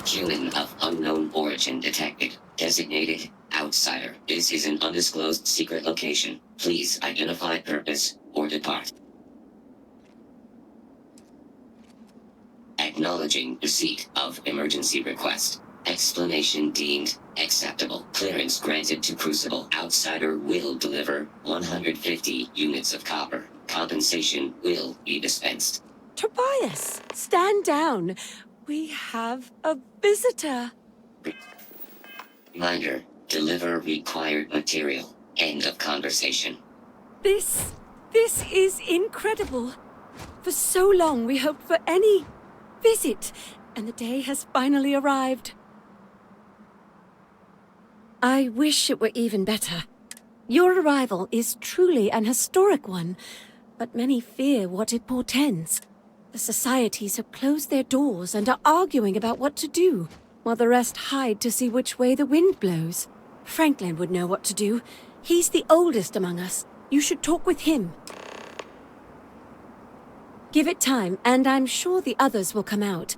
Human of unknown origin detected. Designated outsider. This is an undisclosed secret location. Please identify purpose or depart. Acknowledging receipt of emergency request. Explanation deemed acceptable. Clearance granted to Crucible. Outsider will deliver 150 units of copper. Compensation will be dispensed. Tobias, stand down. We have a visitor. Reminder, deliver required material. End of conversation. This is incredible. For so long we hoped for any visit, and the day has finally arrived. I wish it were even better. Your arrival is truly an historic one, but many fear what it portends. The societies have closed their doors and are arguing about what to do, while the rest hide to see which way the wind blows. Franklin would know what to do. He's the oldest among us. You should talk with him. Give it time, and I'm sure the others will come out.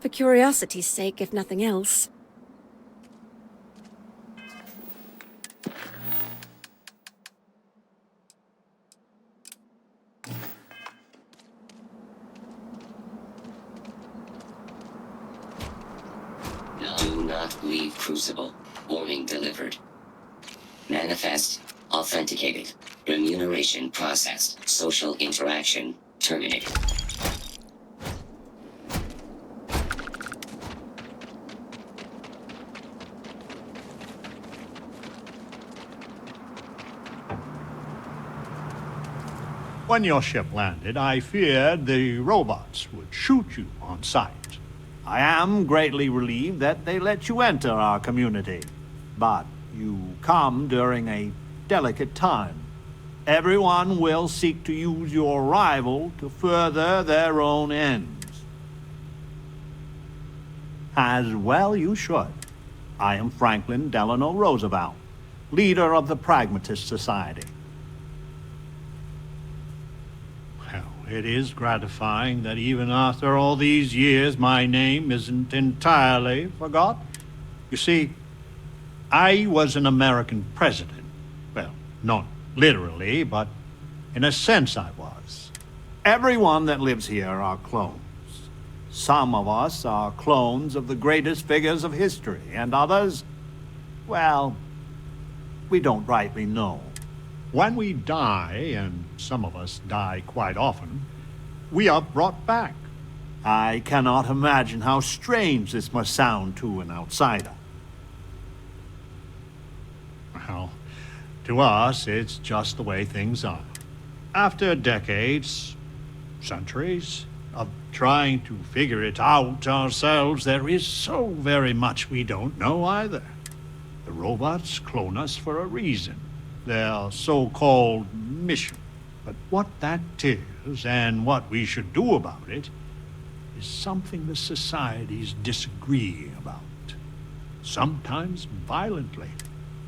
For curiosity's sake, if nothing else. Do not leave Crucible. Warning delivered. Manifest authenticated. Remuneration processed. Social interaction terminated. When your ship landed, I feared the robots would shoot you on sight. I am greatly relieved that they let you enter our community. But you come during a delicate time. Everyone will seek to use your arrival to further their own ends. As well you should. I am Franklin Delano Roosevelt, leader of the Pragmatist Society. Well, it is gratifying that even after all these years, my name isn't entirely forgot. You see, I was an American president. Well, not literally, but in a sense I was. Everyone that lives here are clones. Some of us are clones of the greatest figures of history, and others, well, we don't rightly know. When we die, and some of us die quite often, we are brought back. I cannot imagine how strange this must sound to an outsider. Well, to us, it's just the way things are. After decades, centuries, of trying to figure it out ourselves, there is so very much we don't know either. The robots clone us for a reason. Their so-called mission. But what that is, and what we should do about it, is something the societies disagree about. Sometimes violently.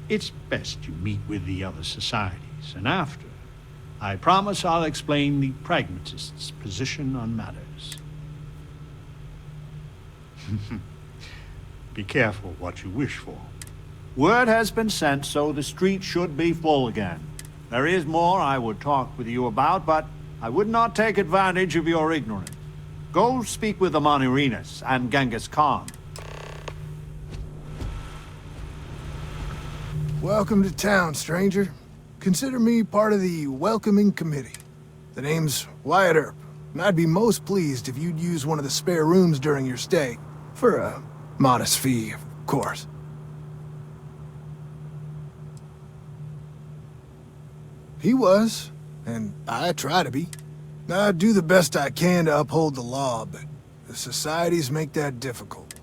It's best you meet with the other societies, and after, I promise I'll explain the pragmatists' position on matters. Be careful what you wish for. Word has been sent, so the street should be full again. There is more I would talk with you about, but I would not take advantage of your ignorance. Go speak with the Monirinas and Genghis Khan. Welcome to town, stranger. Consider me part of the welcoming committee. The name's Wyatt Earp, and I'd be most pleased if you'd use one of the spare rooms during your stay. For a modest fee, of course. He was, and I try to be. I do the best I can to uphold the law, but the societies make that difficult.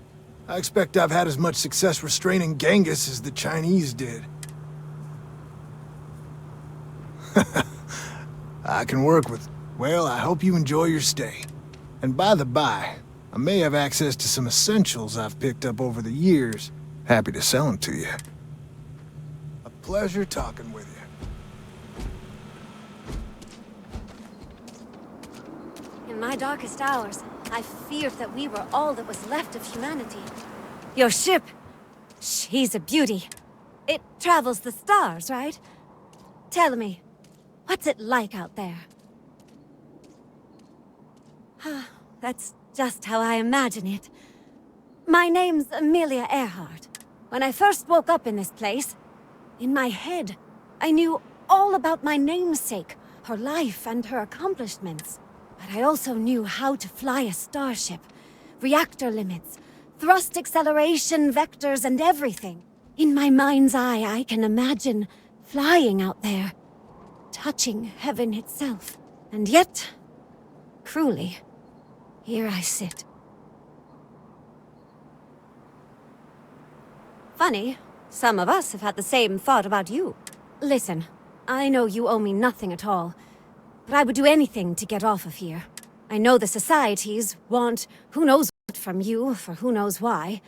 I expect I've had as much success restraining Genghis as the Chinese did. I can work with... Well, I hope you enjoy your stay. And by the by, I may have access to some essentials I've picked up over the years. Happy to sell them to you. A pleasure talking with you. In my darkest hours, I feared that we were all that was left of humanity. Your ship, she's a beauty. It travels the stars, right? Tell me, what's it like out there? That's just how I imagine it. My name's Amelia Earhart. When I first woke up in this place, in my head, I knew all about my namesake, her life and her accomplishments. But I also knew how to fly a starship, reactor limits, thrust acceleration vectors and everything. In my mind's eye, I can imagine flying out there, touching heaven itself. And yet, cruelly, here I sit. Funny, some of us have had the same thought about you. Listen, I know you owe me nothing at all, but I would do anything to get off of here. I know the societies want who knows what from you for who knows why,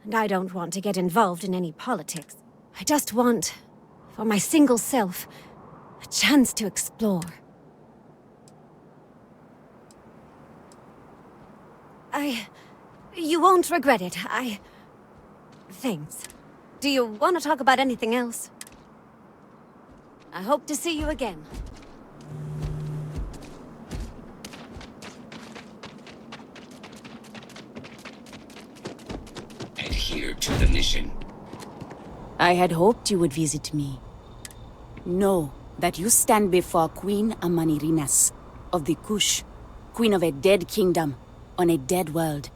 and I don't want to get involved in any politics. I just want, for my single self, a chance to explore. You won't regret it. Thanks. Do you want to talk about anything else? I hope to see you again. Adhere to the mission. I had hoped you would visit me. Know that you stand before Queen Amanirinas of the Kush, queen of a dead kingdom on a dead world.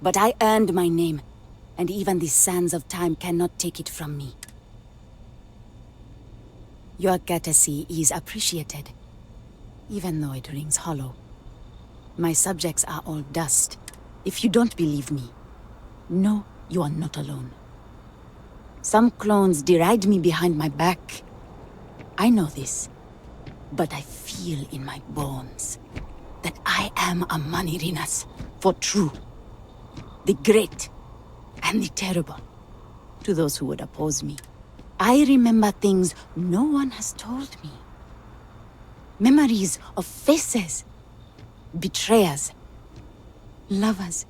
But I earned my name, and even the sands of time cannot take it from me. Your courtesy is appreciated, even though it rings hollow. My subjects are all dust. If you don't believe me, know you are not alone. Some clones deride me behind my back. I know this, but I feel in my bones that I am a Manirinas for true. The great and the terrible, to those who would oppose me. I remember things no one has told me. Memories of faces, betrayers, lovers,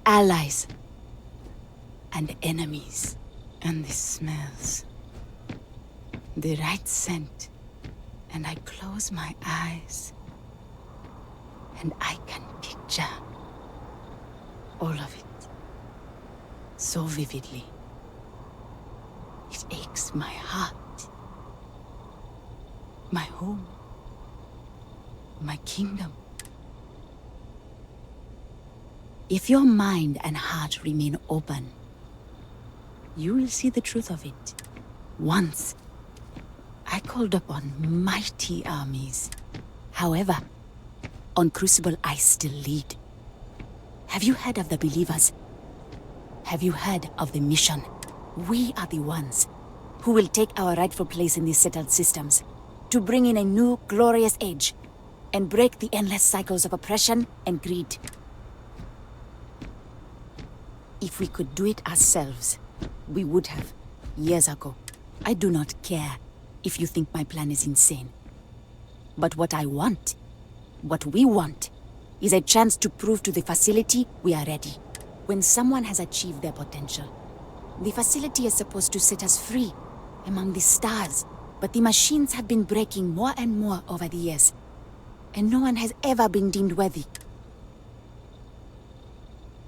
allies, and enemies. And the smells. The right scent. And I close my eyes. And I can picture all of it. So vividly. It aches my heart. My home. My kingdom. If your mind and heart remain open, you will see the truth of it. Once, I called upon mighty armies. However, on Crucible I still lead. Have you heard of the believers? Have you heard of the mission? We are the ones who will take our rightful place in these settled systems to bring in a new, glorious age and break the endless cycles of oppression and greed. If we could do it ourselves, we would have, years ago. I do not care if you think my plan is insane. But what I want, what we want, is a chance to prove to the facility we are ready. When someone has achieved their potential, the facility is supposed to set us free among the stars. But the machines have been breaking more and more over the years, and no one has ever been deemed worthy.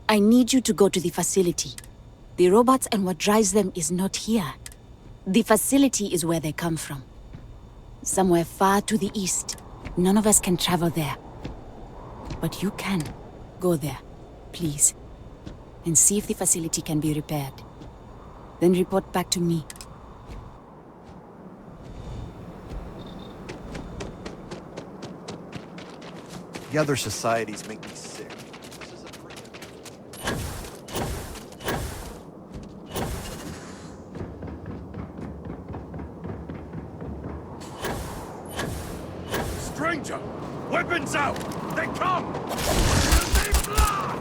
I need you to go to the facility. The robots and what drives them is not here. The facility is where they come from. Somewhere far to the east. None of us can travel there. But you can. Go there, please. And see if the facility can be repaired. Then report back to me. The other societies make me sick. Stranger! Weapons out! They come! They fly!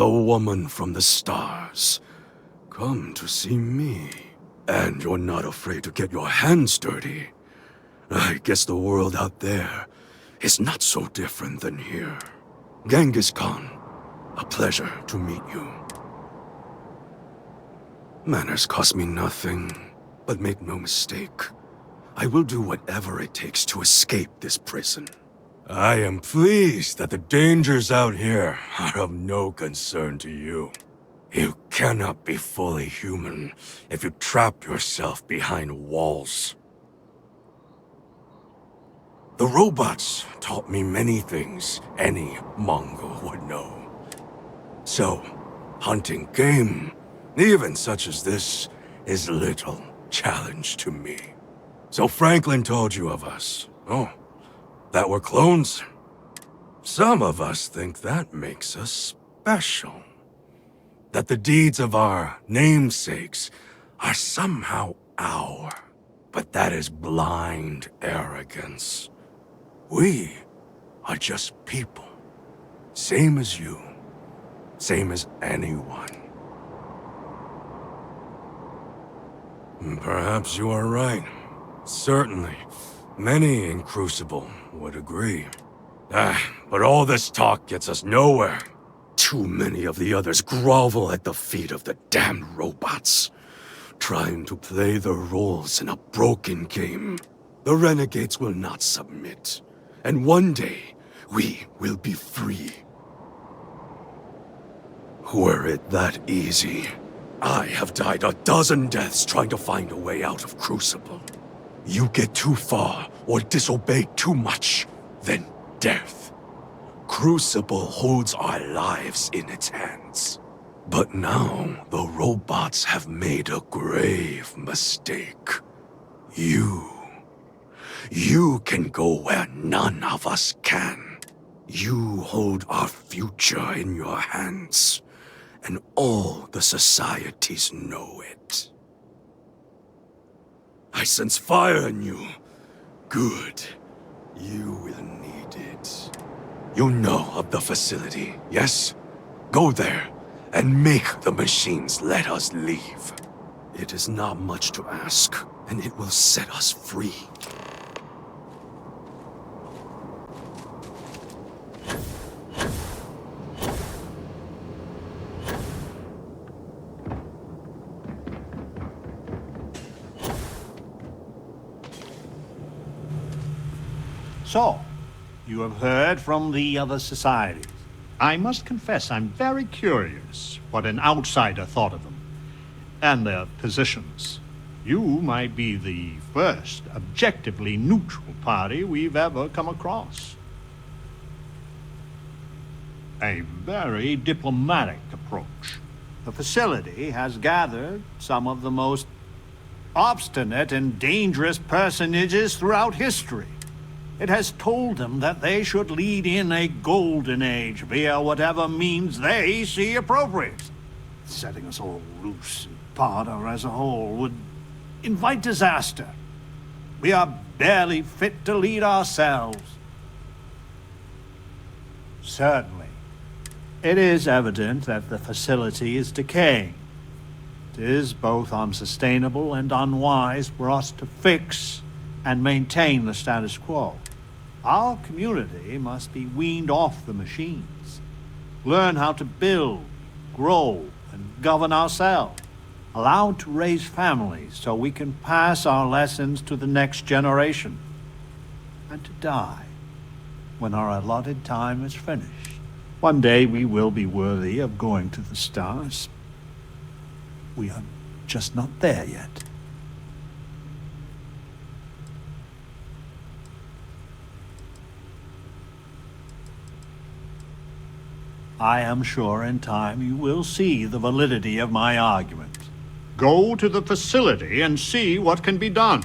the woman from the stars, come to see me. And you're not afraid to get your hands dirty. I guess the world out there is not so different than here. Genghis Khan, a pleasure to meet you. Manners cost me nothing, but make no mistake, I will do whatever it takes to escape this prison. I am pleased that the dangers out here are of no concern to you. You cannot be fully human if you trap yourself behind walls. The robots taught me many things any Mongol would know. So, hunting game, even such as this, is little challenge to me. So Franklin told you of us. Oh, that we're clones? Some of us think that makes us special. That the deeds of our namesakes are somehow our. But that is blind arrogance. We are just people. Same as you. Same as anyone. Perhaps you are right. Certainly. Many in Crucible would agree. But all this talk gets us nowhere. Too many of the others grovel at the feet of the damned robots, trying to play their roles in a broken game. The renegades will not submit, and one day, we will be free. Were it that easy, I have died a dozen deaths trying to find a way out of Crucible. You get too far or disobey too much, then death. Crucible holds our lives in its hands. But now, the robots have made a grave mistake. You can go where none of us can. You hold our future in your hands, and all the societies know it. I sense fire in you. Good. You will need it. You know of the facility, yes? Go there, and make the machines let us leave. It is not much to ask, and it will set us free. So, you have heard from the other societies. I must confess I'm very curious what an outsider thought of them, and their positions. You might be the first objectively neutral party we've ever come across. A very diplomatic approach. The facility has gathered some of the most obstinate and dangerous personages throughout history. It has told them that they should lead in a golden age via whatever means they see appropriate. Setting us all loose and Parda as a whole would invite disaster. We are barely fit to lead ourselves. Certainly, it is evident that the facility is decaying. It is both unsustainable and unwise for us to fix and maintain the status quo. Our community must be weaned off the machines, learn how to build, grow, and govern ourselves, allowed to raise families so we can pass our lessons to the next generation, and to die when our allotted time is finished. One day we will be worthy of going to the stars. We are just not there yet. I am sure in time you will see the validity of my argument. Go to the facility and see what can be done.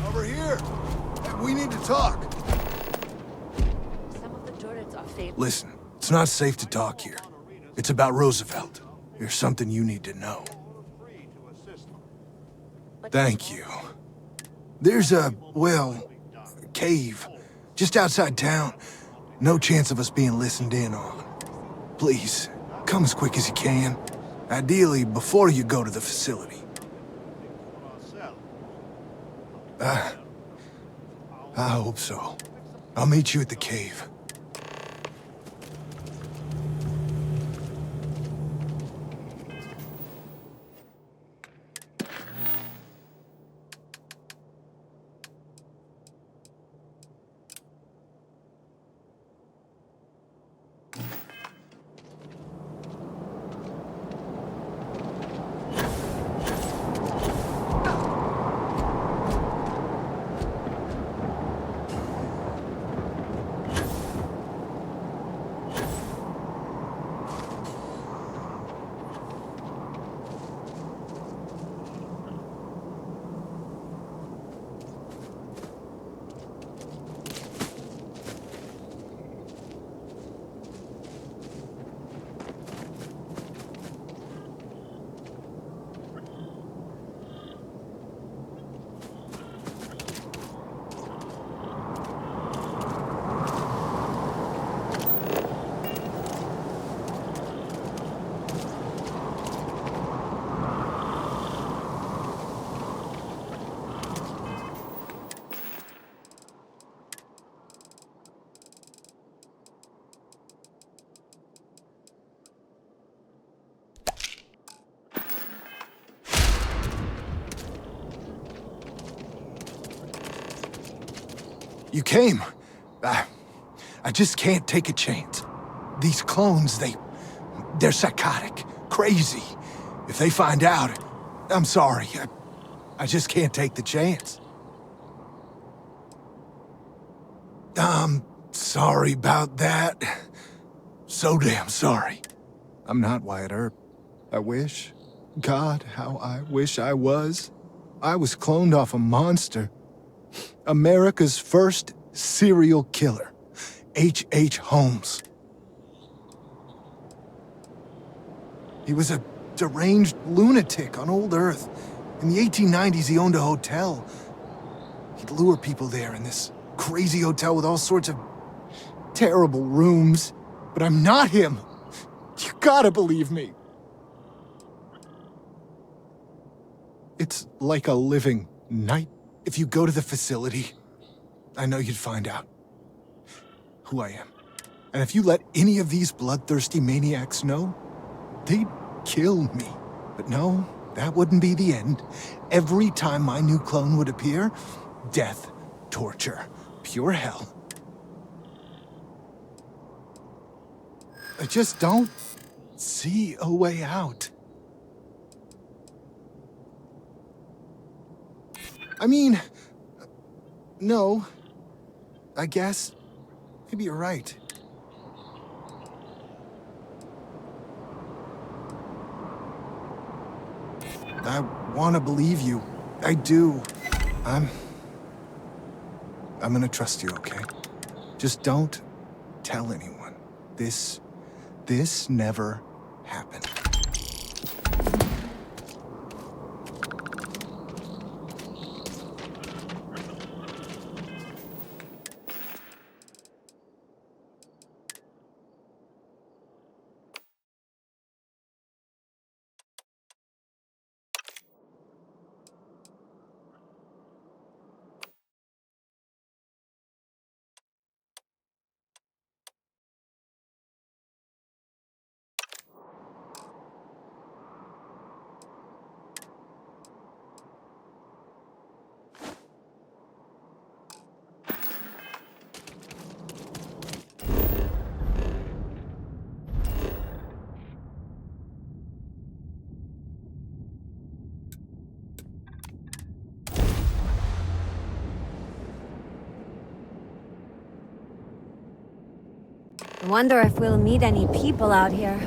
Over here. We need to talk. Some of the turrets are failing. Listen, it's not safe to talk here. It's about Roosevelt. There's something you need to know. Thank you. There's a cave just outside town. No chance of us being listened in on. Please, come as quick as you can. Ideally, before you go to the facility. I hope so. I'll meet you at the cave. You came. I just can't take a chance. These clones, they're psychotic, crazy. If they find out, I'm sorry. I just can't take the chance. I'm sorry about that. So damn sorry. I'm not Wyatt Earp. I wish. God, how I wish I was. I was cloned off a monster. America's first serial killer, H.H. Holmes. He was a deranged lunatic on old Earth. In the 1890s, he owned a hotel. He'd lure people there in this crazy hotel with all sorts of terrible rooms. But I'm not him. You gotta believe me. It's like a living nightmare. If you go to the facility, I know you'd find out who I am. And if you let any of these bloodthirsty maniacs know, they'd kill me. But no, that wouldn't be the end. Every time my new clone would appear, death, torture, pure hell. I just don't see a way out. I mean, no, I guess. Maybe you're right. I want to believe you. I do. I'm gonna trust you, okay? Just don't tell anyone. This never happened. I wonder if we'll meet any people out here.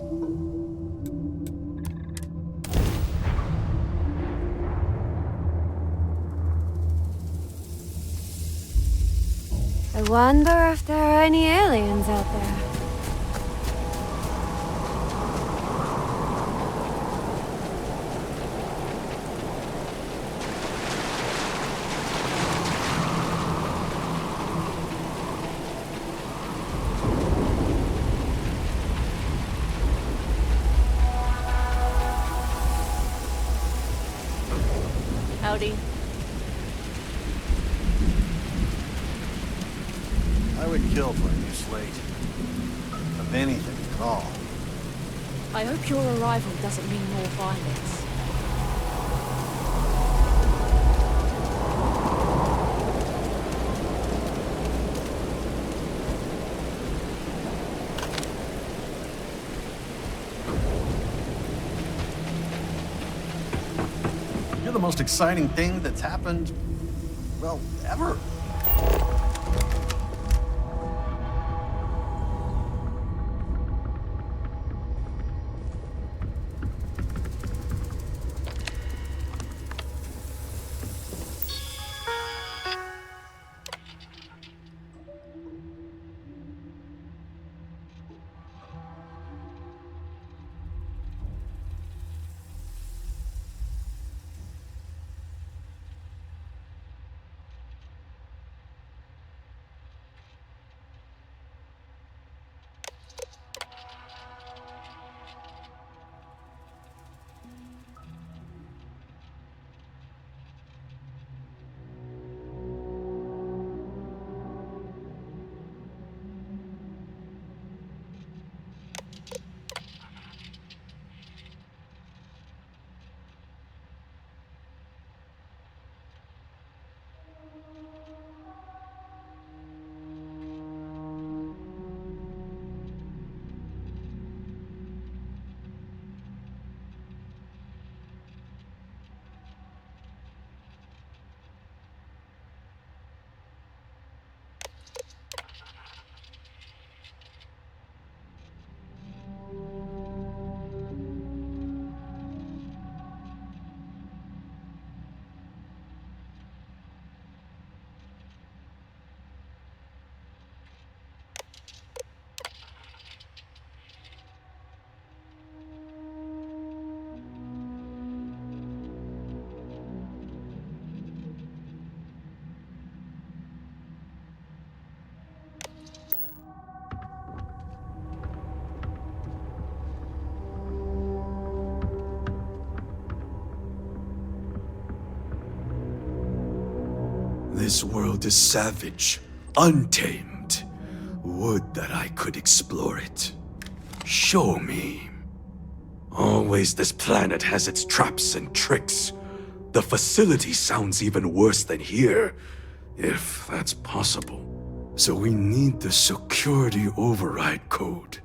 I wonder if there are any aliens out there. Howdy. I would kill for a new slate. Of anything at all. I hope your arrival doesn't mean more violence. You're the most exciting thing that's happened, well, ever. This world is savage, untamed. Would that I could explore it. Show me. Always this planet has its traps and tricks. The facility sounds even worse than here, if that's possible. So we need the security override code.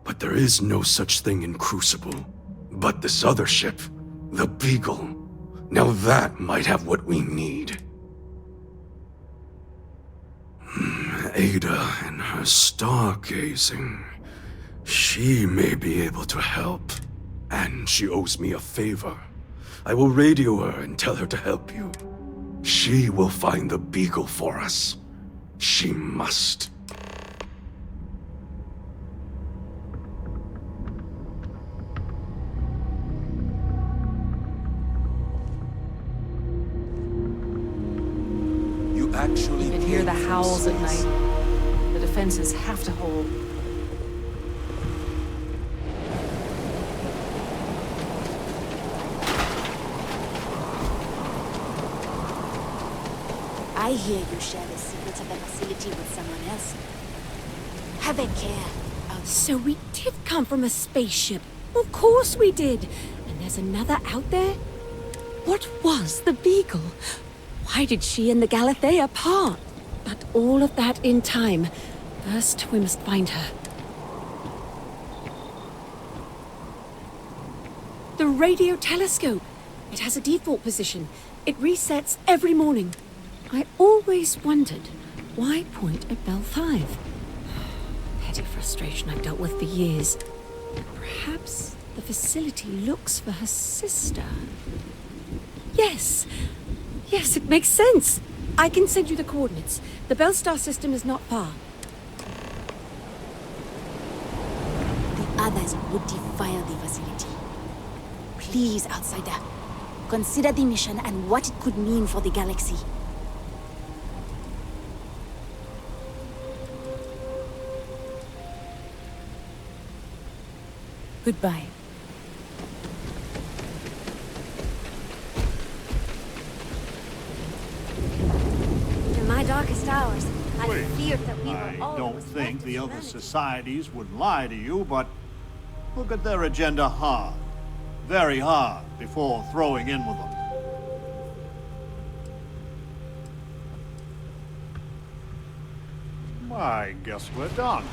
But there is no such thing in Crucible. But this other ship, the Beagle, now that might have what we need. Ada and her stargazing. She may be able to help. And she owes me a favor. I will radio her and tell her to help you. She will find the Beagle for us. She must. You actually You can hear the paid for howls at space. night. The defenses have to hold. I hear you share the secrets of the facility with someone else. Have a care. So we did come from a spaceship. Of course we did. And there's another out there? What was the Beagle? Why did she and the Galathea part? But all of that in time. First, we must find her. The radio telescope. It has a default position. It resets every morning. I always wondered, why point at Bell 5? Petty frustration I've dealt with for years. Perhaps the facility looks for her sister. Yes! Yes, it makes sense! I can send you the coordinates. The Bellstar system is not far. The others would defile the facility. Please, outsider, consider the mission and what it could mean for the galaxy. Goodbye. In my darkest hours, I Wait, feared that we were I all don't that was think left the of other humanity. societies would lie to you, but look at their agenda hard. Very hard before throwing in with them. I guess we're done.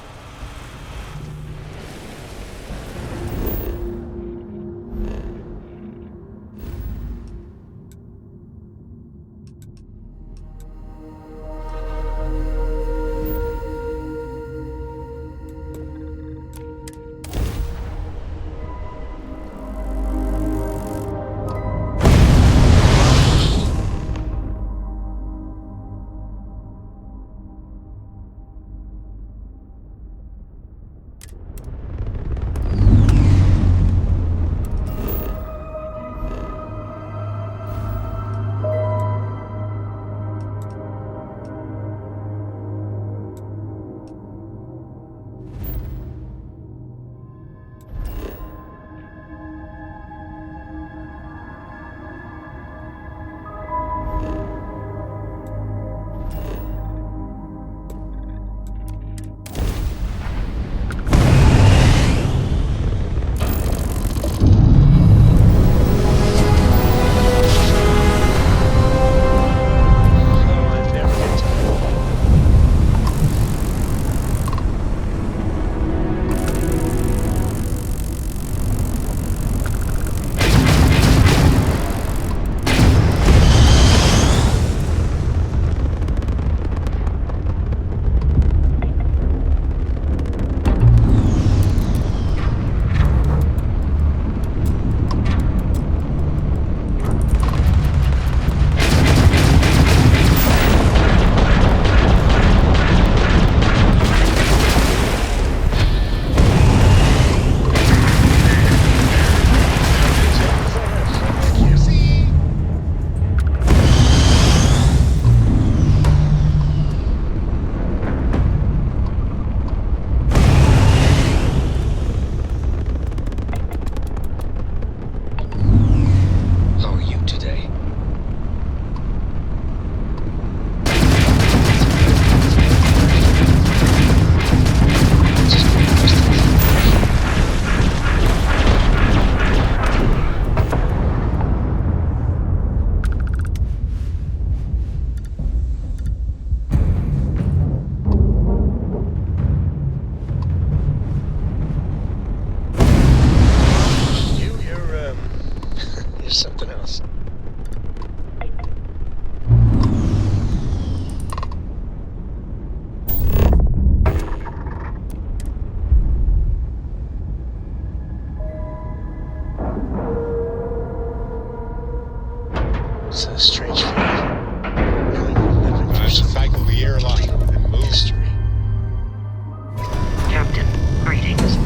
It's a strange feeling. Knowing you live in I cycle the airlock and move. history. Captain, greetings.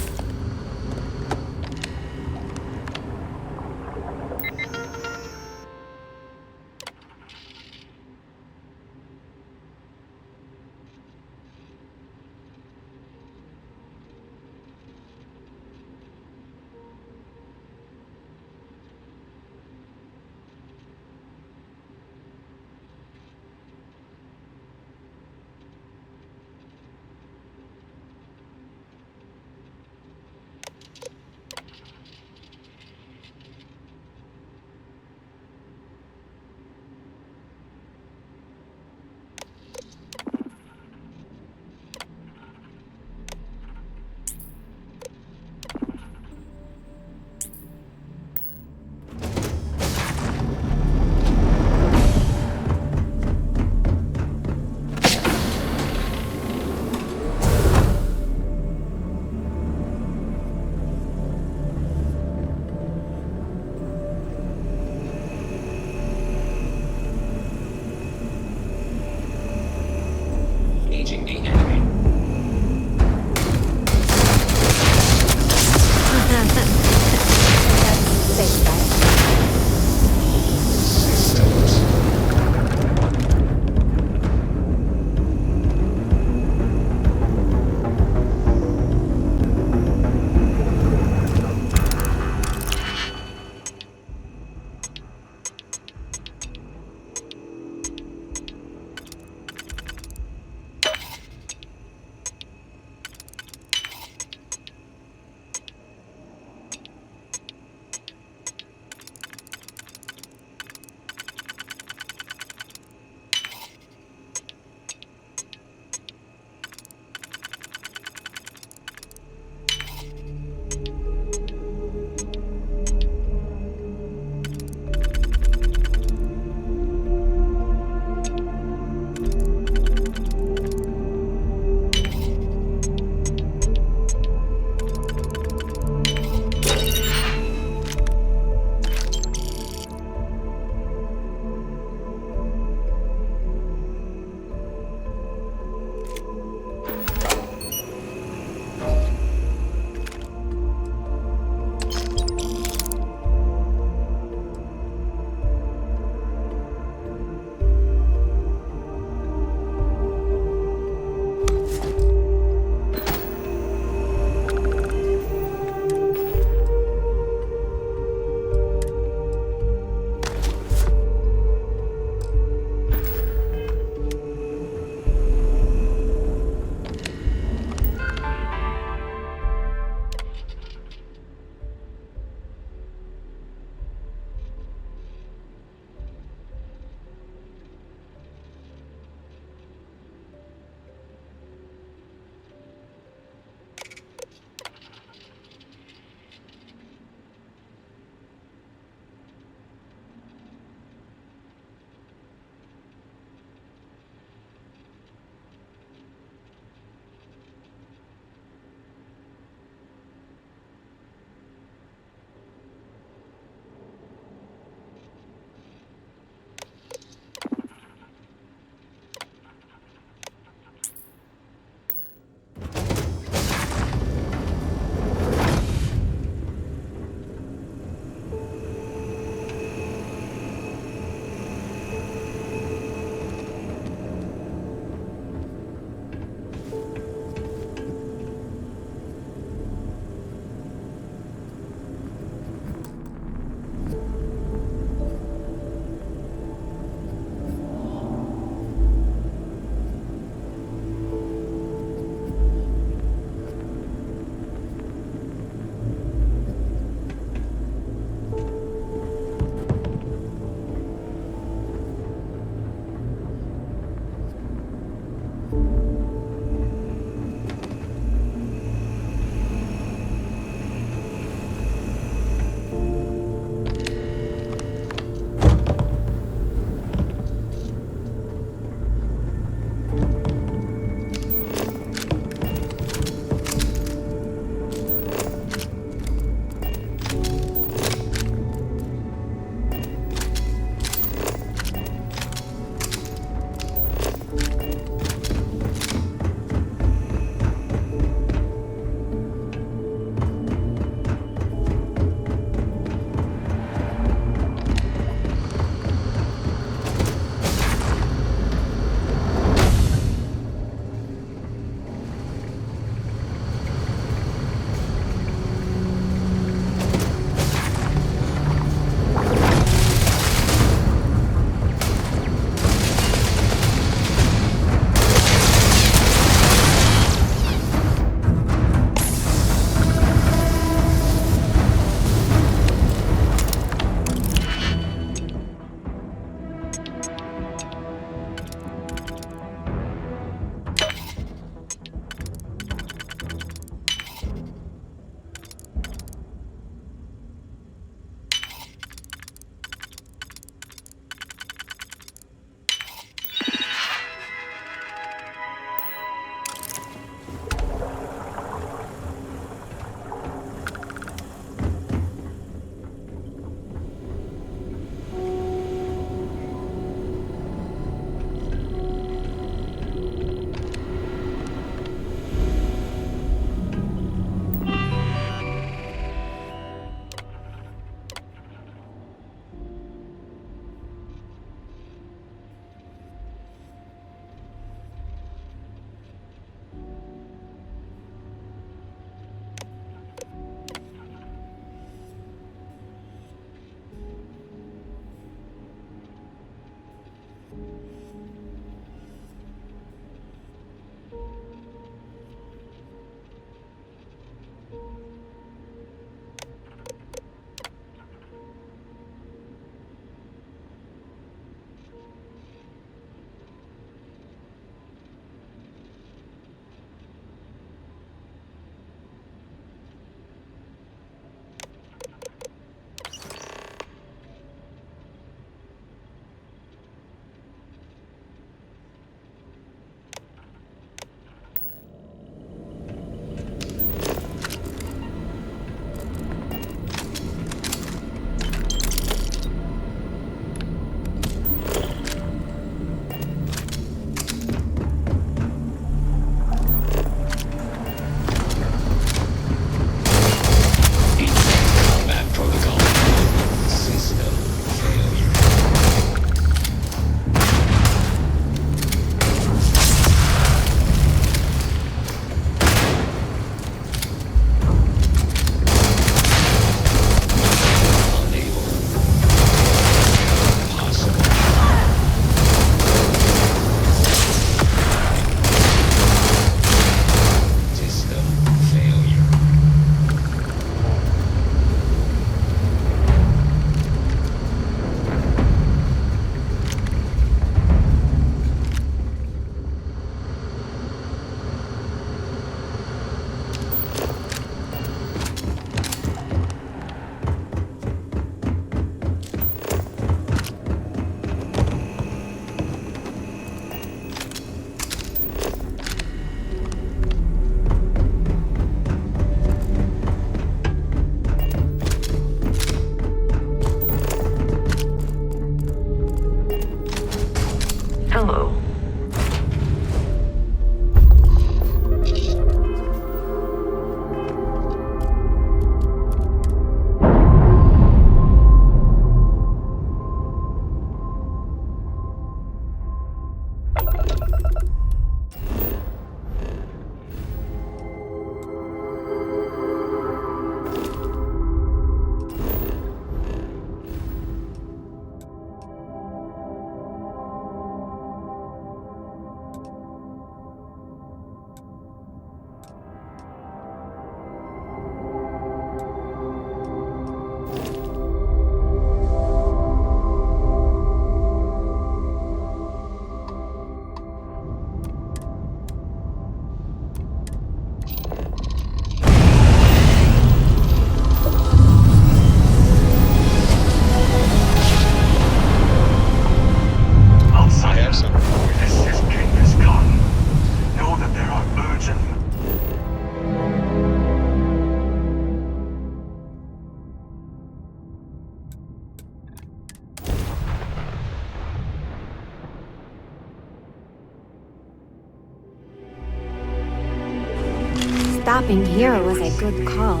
stopping here was a good call.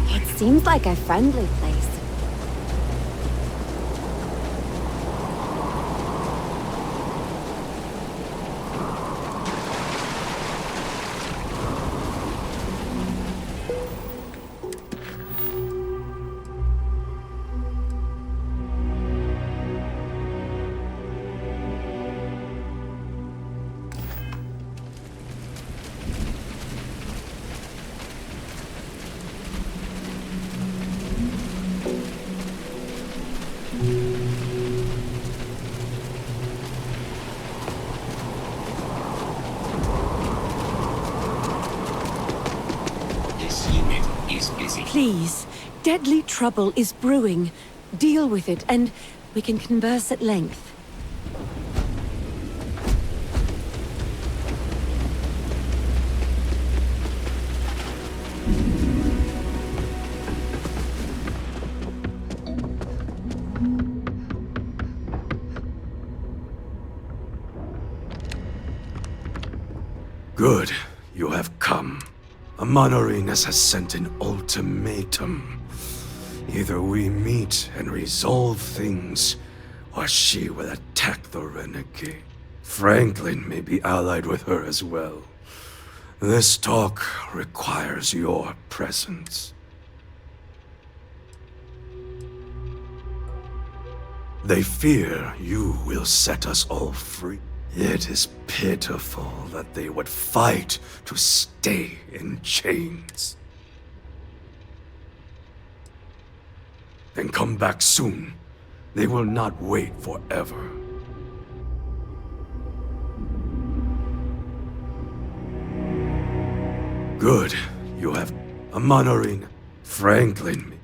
It seems like a friendly place. This unit is busy. Please, deadly trouble is brewing. Deal with it, and we can converse at length. Good, you have come. Amonorines has sent an ultimatum. Either we meet and resolve things, or she will attack the renegade. Franklin may be allied with her as well. This talk requires your presence. They fear you will set us all free. It is pitiful that they would fight to stay in chains. Then come back soon. They will not wait forever. Good, you have Amonorine, Franklin.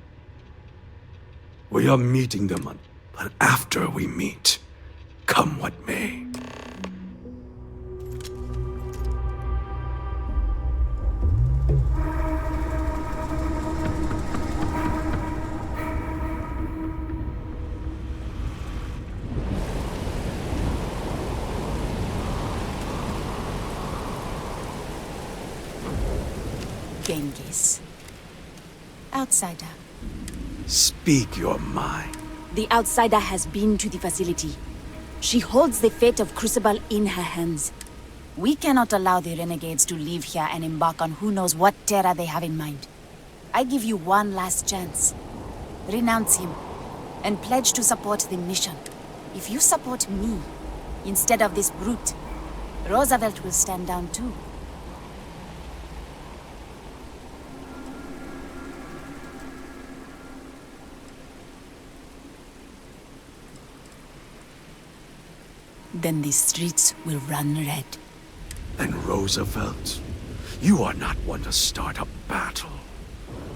We are meeting them, but after we meet, come what may. Genghis. Outsider. Speak your mind. The outsider has been to the facility. She holds the fate of Crucible in her hands. We cannot allow the renegades to leave here and embark on who knows what terror they have in mind. I give you one last chance. Renounce him, and pledge to support the mission. If you support me, instead of this brute, Roosevelt will stand down too. Then the streets will run red. And Roosevelt, you are not one to start a battle.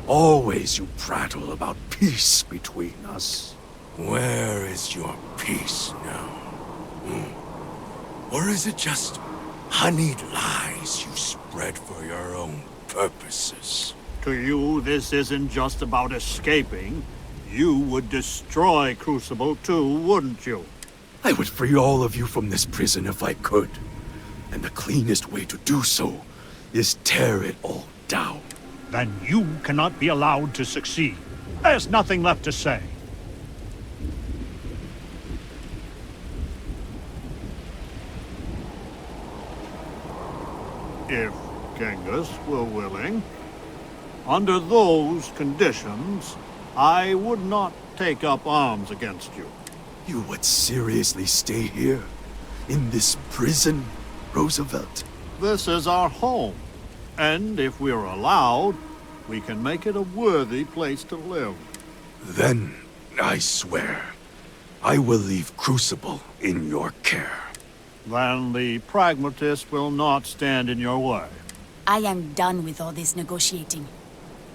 Always you prattle about peace between us. Where is your peace now? Or is it just honeyed lies you spread for your own purposes? To you, this isn't just about escaping. You would destroy Crucible too, wouldn't you? I would free all of you from this prison if I could. And the cleanest way to do so is tear it all down. Then you cannot be allowed to succeed. There's nothing left to say. If Genghis were willing, under those conditions, I would not take up arms against you. You would seriously stay here? In this prison, Roosevelt? This is our home, and if we're allowed, we can make it a worthy place to live. Then, I swear, I will leave Crucible in your care. Then the pragmatist will not stand in your way. I am done with all this negotiating.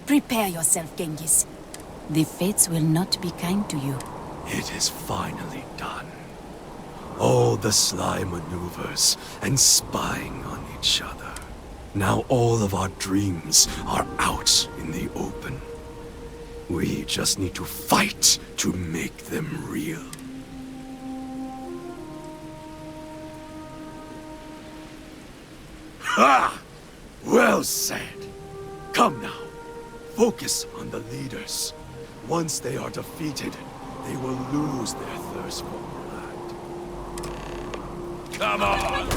Prepare yourself, Genghis. The fates will not be kind to you. It is finally done. All the sly maneuvers and spying on each other. Now all of our dreams are out in the open. We just need to fight to make them real. Ha! Well said. Come now. Focus on the leaders. Once they are defeated, they will lose their thirst for blood. Come on!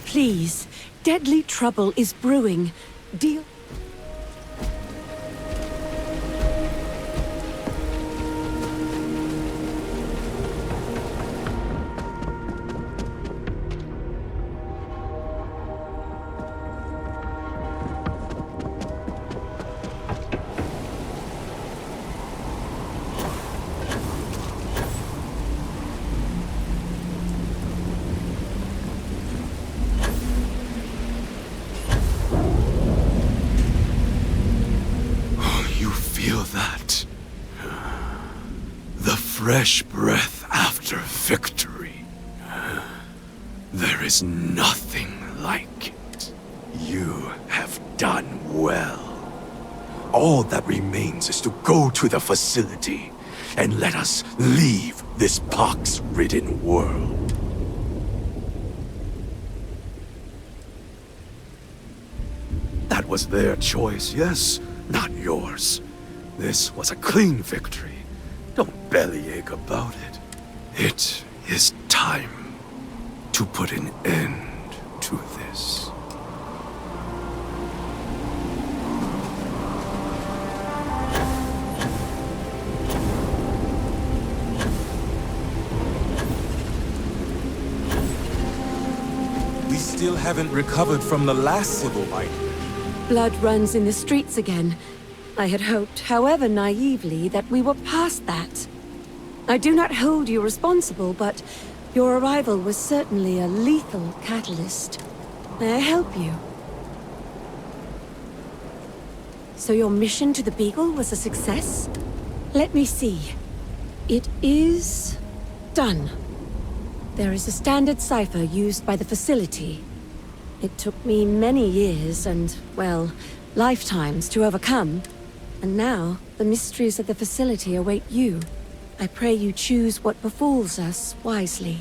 Please, deadly trouble is brewing. Deal... Fresh breath after victory. There is nothing like it. You have done well. All that remains is to go to the facility and let us leave this pox-ridden world. That was their choice, yes, not yours. This was a clean victory. Don't bellyache about it. It is time to put an end to this. We still haven't recovered from the last civil fight. Blood runs in the streets again. I had hoped, however naively, that we were past that. I do not hold you responsible, but your arrival was certainly a lethal catalyst. May I help you? So your mission to the Beagle was a success? Let me see. It is... done. There is a standard cipher used by the facility. It took me many years and, well, lifetimes to overcome. And now, the mysteries of the facility await you. I pray you choose what befalls us wisely.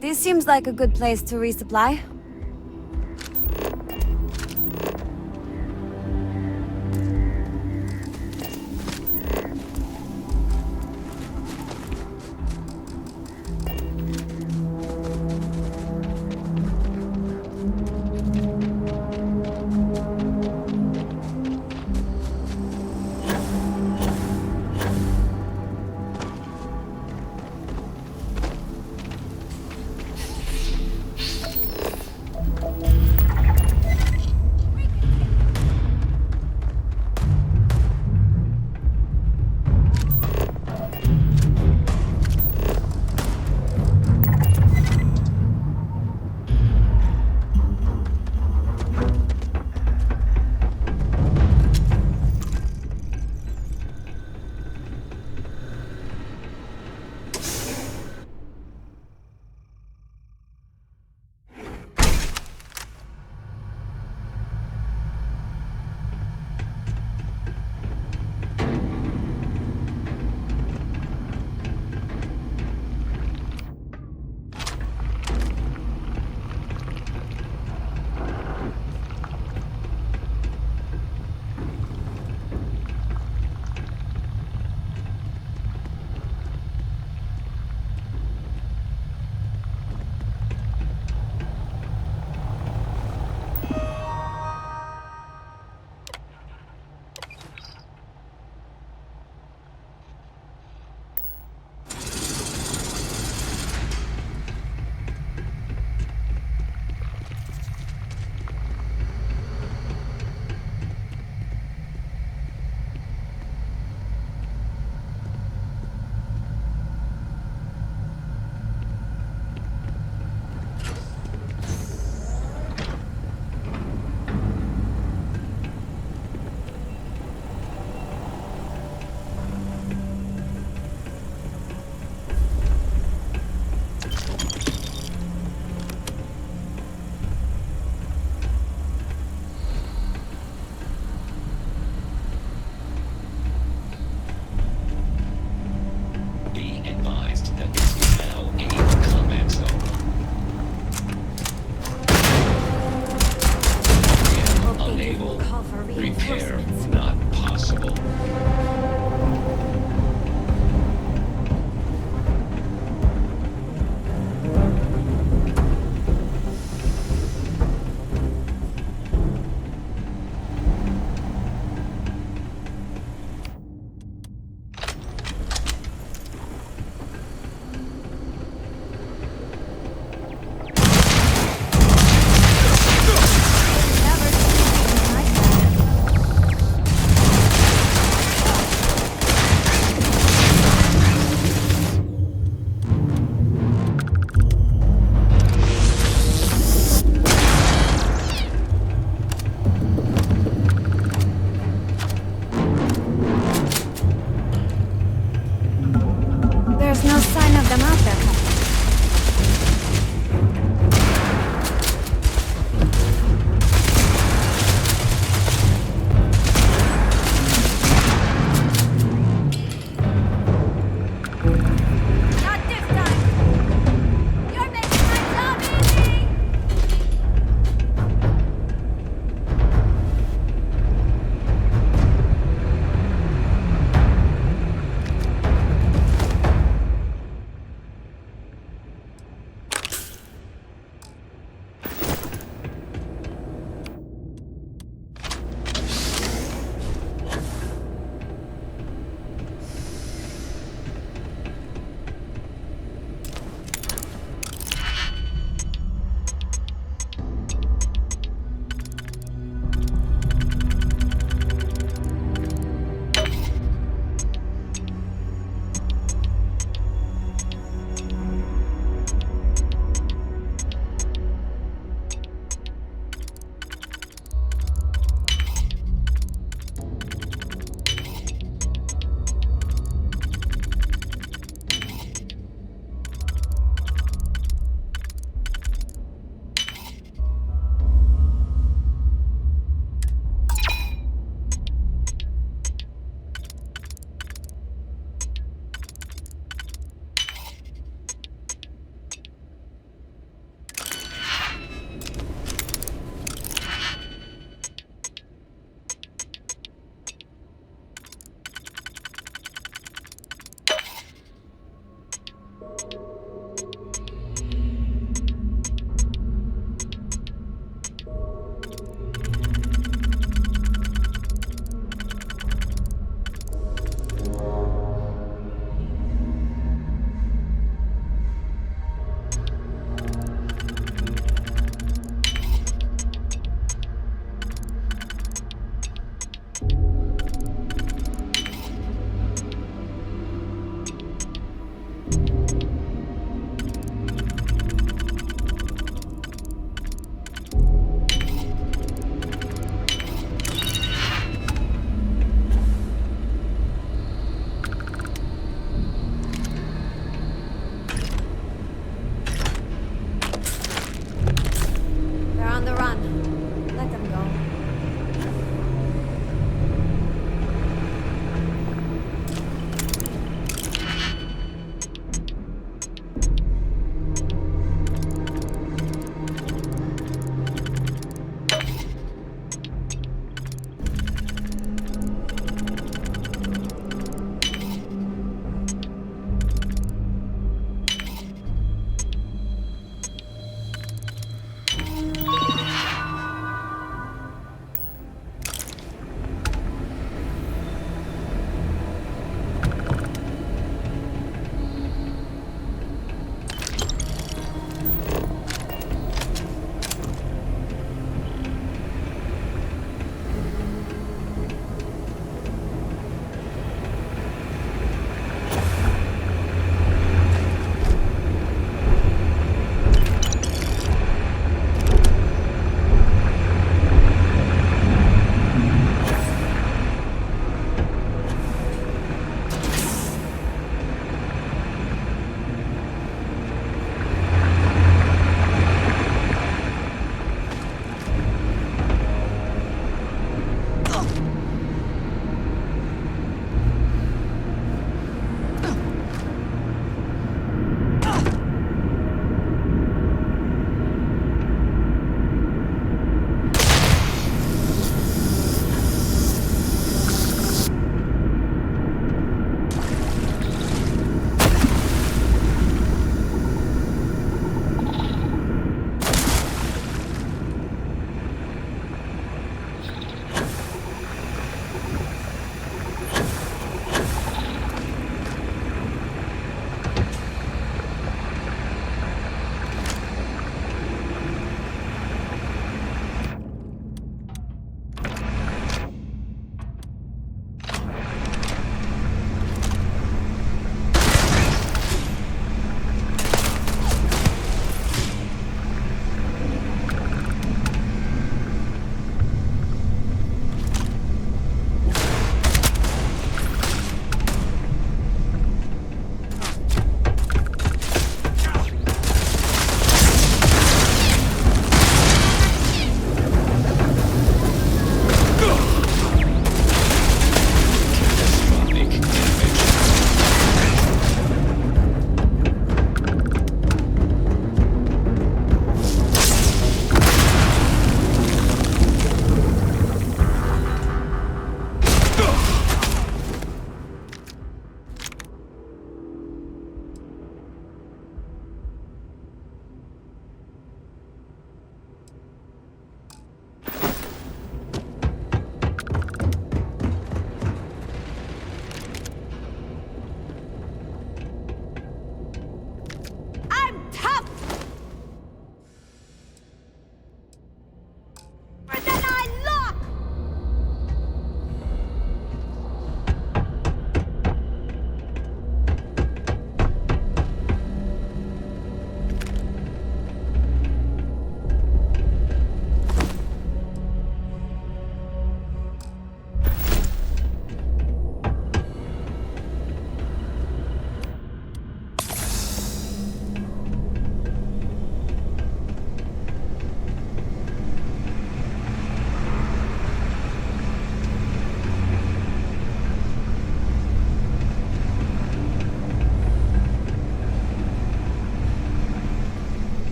This seems like a good place to resupply.